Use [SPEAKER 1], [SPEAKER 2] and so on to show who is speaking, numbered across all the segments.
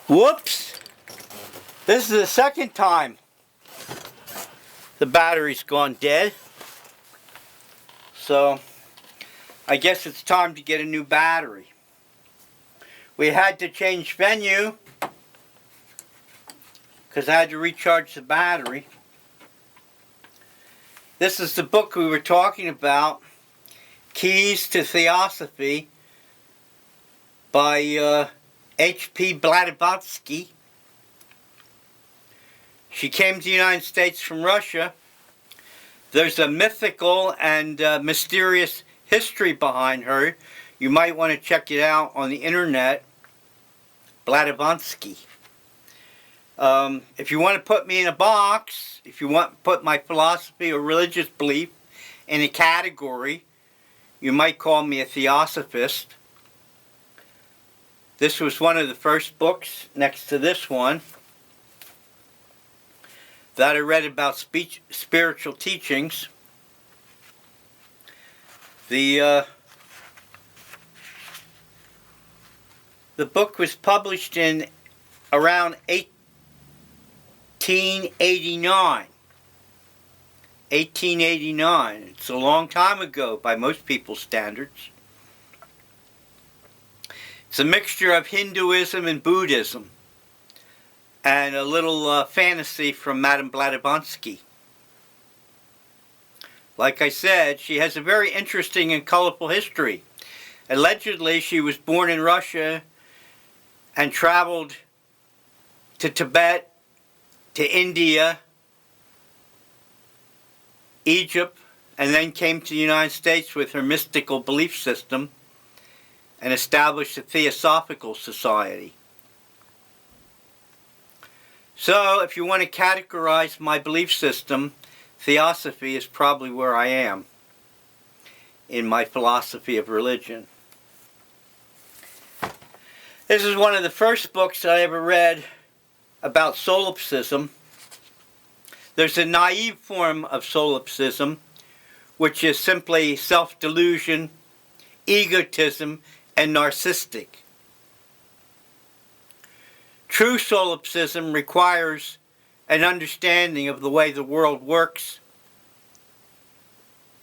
[SPEAKER 1] Whoops! This is the second time the battery's gone dead. So, I guess it's time to get a new battery. We had to change venue because I had to recharge the battery. This is the book we were talking about, Keys to Theosophy by H.P. Blavatsky. She came to the United States from Russia. There's a mythical and mysterious history behind her. You might want to check it out on the internet. Blavatsky. If you want to put me in a box, if you want to put my philosophy or religious belief in a category, you might call me a theosophist. This was one of the first books next to this one that I read about spiritual teachings. The book was published in around 1889. 1889. It's a long time ago by most people's standards. It's a mixture of Hinduism and Buddhism, and a little fantasy from Madame Blavatsky. Like I said, she has a very interesting and colorful history. Allegedly, she was born in Russia and traveled to Tibet, to India, Egypt, and then came to the United States with her mystical belief system and established a Theosophical Society. So, if you want to categorize my belief system, Theosophy is probably where I am in my philosophy of religion. This is one of the first books that I ever read about solipsism. There's a naive form of solipsism, which is simply self-delusion, egotism, and narcissistic. True solipsism requires an understanding of the way the world works,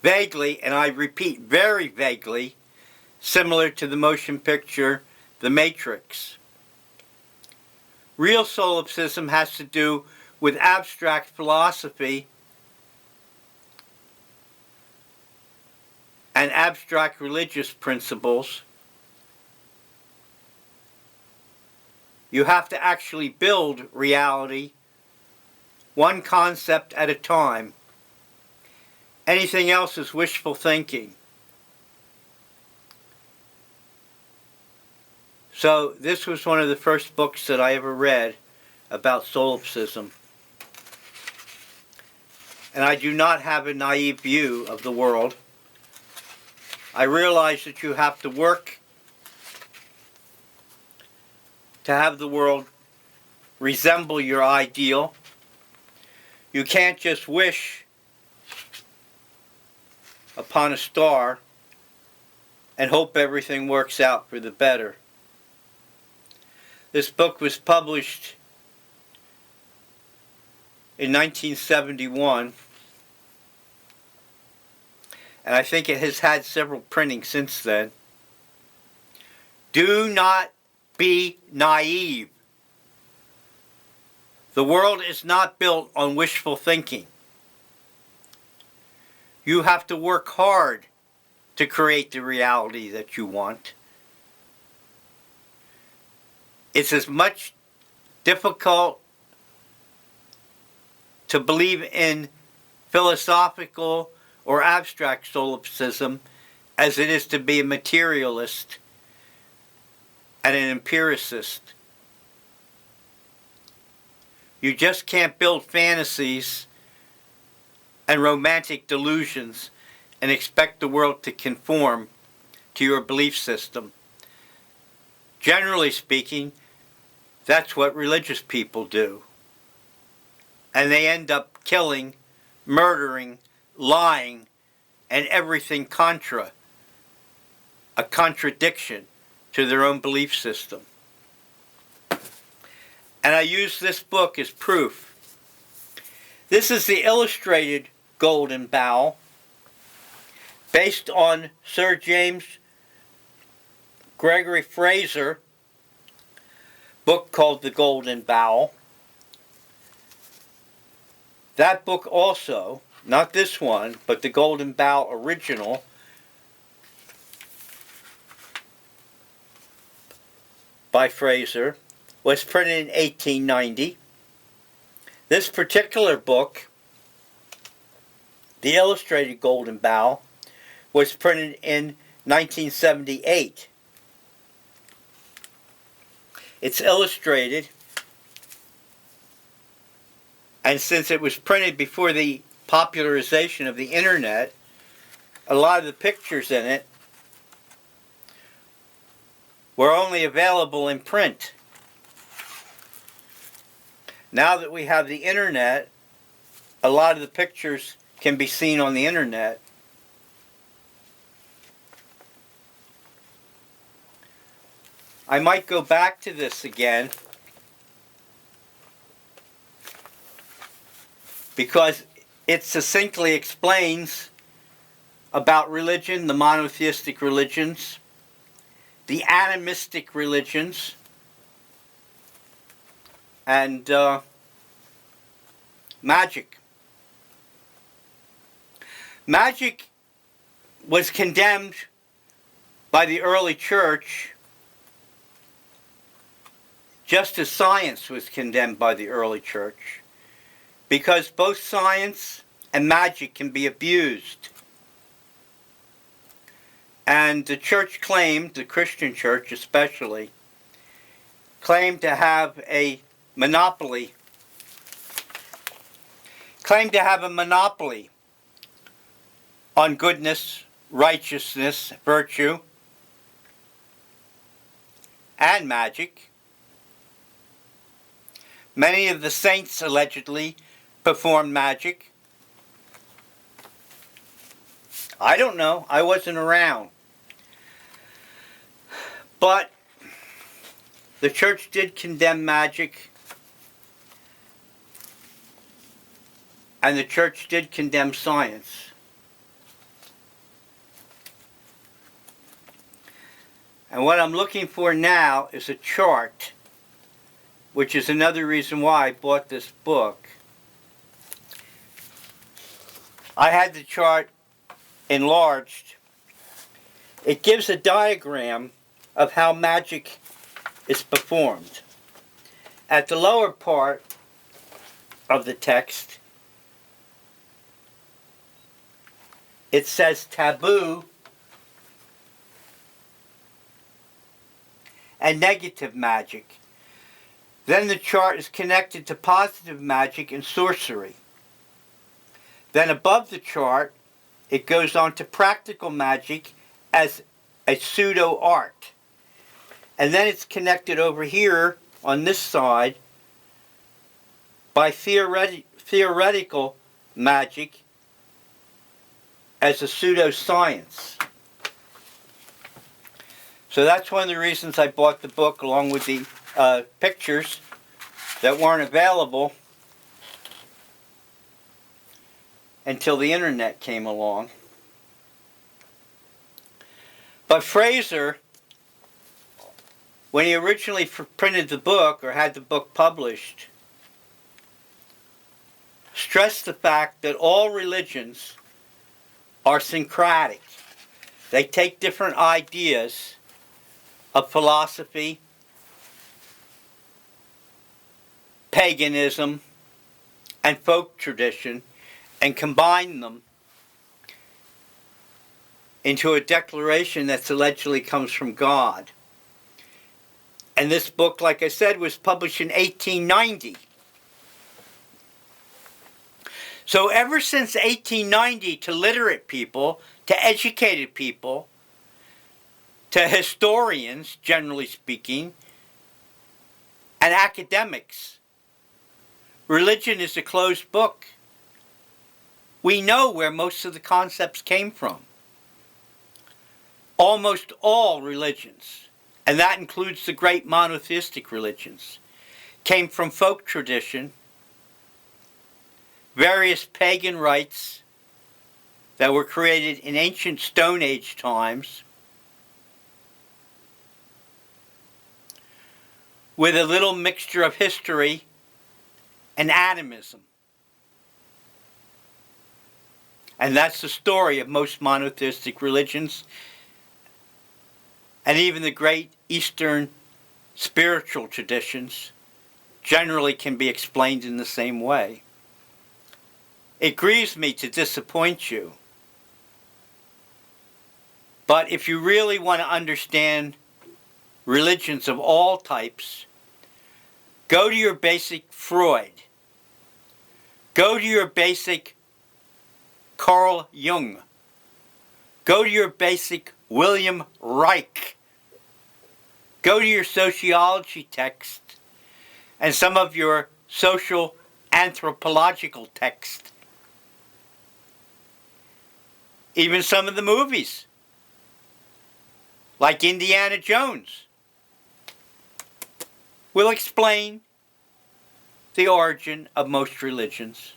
[SPEAKER 1] vaguely, and I repeat, very vaguely, similar to the motion picture The Matrix. Real solipsism has to do with abstract philosophy and abstract religious principles. You have to actually build reality one concept at a time. Anything else is wishful thinking. So this was one of the first books that I ever read about solipsism. And I do not have a naive view of the world. I realize that you have to work to have the world resemble your ideal. You can't just wish upon a star and hope everything works out for the better. This book was published in 1971, and I think it has had several printings since then. Do not be naive. The world is not built on wishful thinking. You have to work hard to create the reality that you want. It's as much difficult to believe in philosophical or abstract solipsism as it is to be a materialist and an empiricist. You just can't build fantasies and romantic delusions and expect the world to conform to your belief system. Generally speaking, that's what religious people do. And they end up killing, murdering, lying, and everything contra, a contradiction to their own belief system. And I use this book as proof. This is the illustrated Golden Bough, based on Sir James Gregory Fraser book called The Golden Bough. That book also, not this one, but the Golden Bough original, by Fraser, was printed in 1890. This particular book, the illustrated Golden Bough, was printed in 1978. It's illustrated, and since it was printed before the popularization of the internet, a lot of the pictures in it were only available in print. Now that we have the internet, a lot of the pictures can be seen on the internet. I might go back to this again because it succinctly explains about religion, the monotheistic religions, the animistic religions, and magic. Magic was condemned by the early church just as science was condemned by the early church, because both science and magic can be abused. And the church claimed, the Christian church especially, claimed to have a monopoly on goodness, righteousness, virtue, and magic. Many of the saints allegedly performed magic. I don't know. I wasn't around. But the church did condemn magic, and the church did condemn science. And what I'm looking for now is a chart, which is another reason why I bought this book. I had the chart enlarged. It gives a diagram of how magic is performed. At the lower part of the text, it says taboo and negative magic. Then the chart is connected to positive magic and sorcery. Then above the chart, it goes on to practical magic as a pseudo-art. And then it's connected over here on this side by theoretical magic as a pseudo-science. So that's one of the reasons I bought the book, along with the pictures that weren't available until the internet came along. But Fraser, when he originally printed the book, or had the book published, stressed the fact that all religions are syncretic. They take different ideas of philosophy, paganism, and folk tradition, and combine them into a declaration that allegedly comes from God. And this book, like I said, was published in 1890. So ever since 1890, to literate people, to educated people, to historians, generally speaking, and academics, religion is a closed book. We know where most of the concepts came from. Almost all religions, and that includes the great monotheistic religions, came from folk tradition, various pagan rites that were created in ancient Stone Age times, with a little mixture of history and atomism. And that's the story of most monotheistic religions, and even the great Eastern spiritual traditions generally can be explained in the same way. It grieves me to disappoint you, but if you really want to understand religions of all types, go to your basic Freud. Go to your basic Carl Jung. Go to your basic William Reich. Go to your sociology text and some of your social anthropological text. Even some of the movies, like Indiana Jones, will explain the origin of most religions.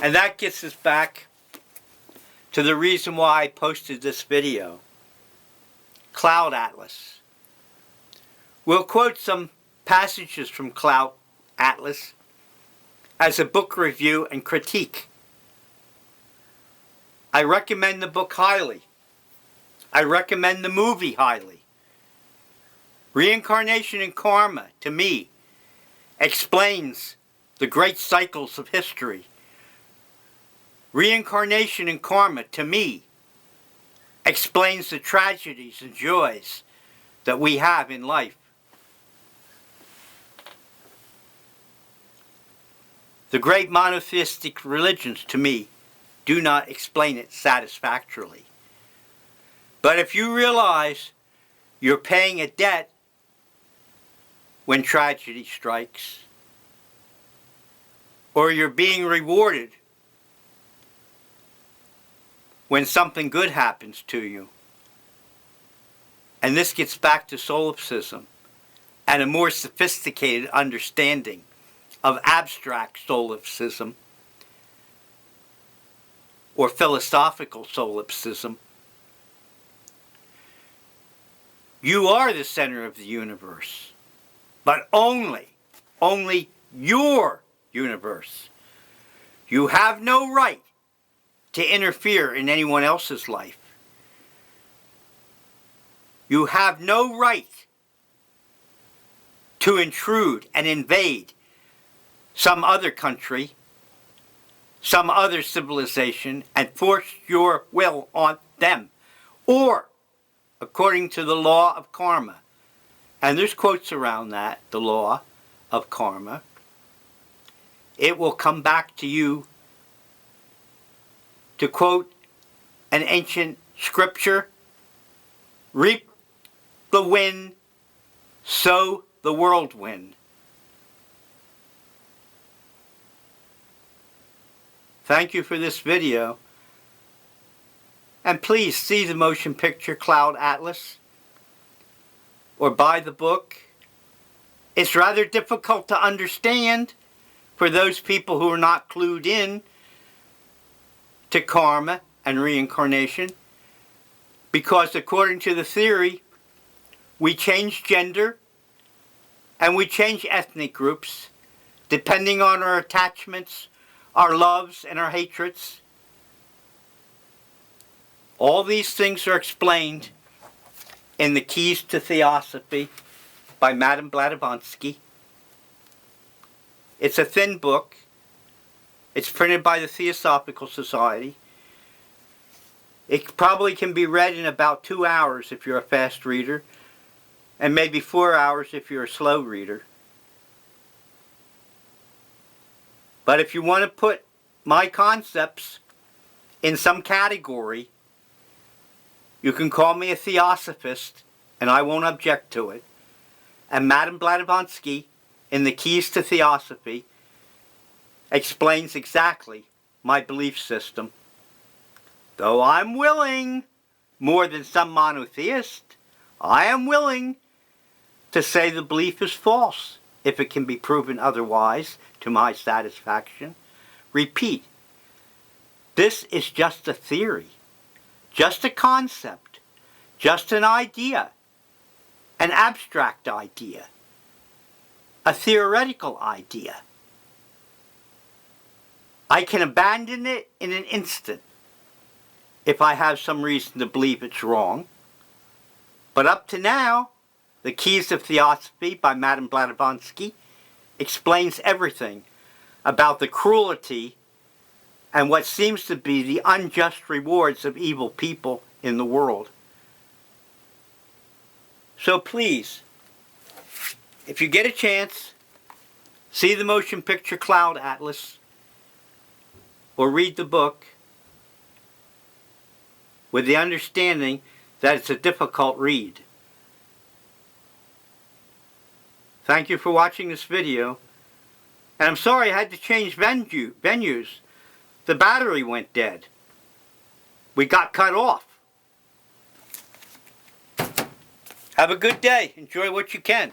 [SPEAKER 1] And that gets us back to the reason why I posted this video. Cloud Atlas. We'll quote some passages from Cloud Atlas as a book review and critique. I recommend the book highly. I recommend the movie highly. Reincarnation and Karma, to me, explains the great cycles of history. Reincarnation and Karma, to me, explains the tragedies and joys that we have in life. The great monotheistic religions, to me, do not explain it satisfactorily. But if you realize you're paying a debt when tragedy strikes, or you're being rewarded when something good happens to you, and this gets back to solipsism and a more sophisticated understanding of abstract solipsism or philosophical solipsism, you are the center of the universe, but only your universe. You have no right to interfere in anyone else's life. You have no right to intrude and invade some other country, some other civilization, and force your will on them. Or, according to the law of karma, and there's quotes around that, the law of karma, it will come back to you. To quote an ancient scripture, reap the wind, sow the whirlwind. Thank you for this video, and please see the motion picture Cloud Atlas or buy the book. It's rather difficult to understand for those people who are not clued in to karma and reincarnation, because according to the theory, we change gender and we change ethnic groups depending on our attachments, our loves, and our hatreds. All these things are explained in The Keys to Theosophy by Madame Blavatsky. It's a thin book. It's printed by the Theosophical Society. It probably can be read in about 2 hours if you're a fast reader, and maybe 4 hours if you're a slow reader. But if you want to put my concepts in some category, you can call me a theosophist, and I won't object to it. And Madame Blavatsky, in The Keys to Theosophy, explains exactly my belief system. Though I'm willing more than some monotheists, I am willing to say the belief is false if it can be proven otherwise to my satisfaction. Repeat, this is just a theory, just a concept, just an idea, an abstract idea, a theoretical idea. I can abandon it in an instant if I have some reason to believe it's wrong. But up to now, The Keys of Theosophy by Madame Blavatsky explains everything about the cruelty and what seems to be the unjust rewards of evil people in the world. So please, if you get a chance, see the motion picture Cloud Atlas or read the book with the understanding that it's a difficult read. Thank you for watching this video. And I'm sorry I had to change venues. The battery went dead. We got cut off. Have a good day. Enjoy what you can.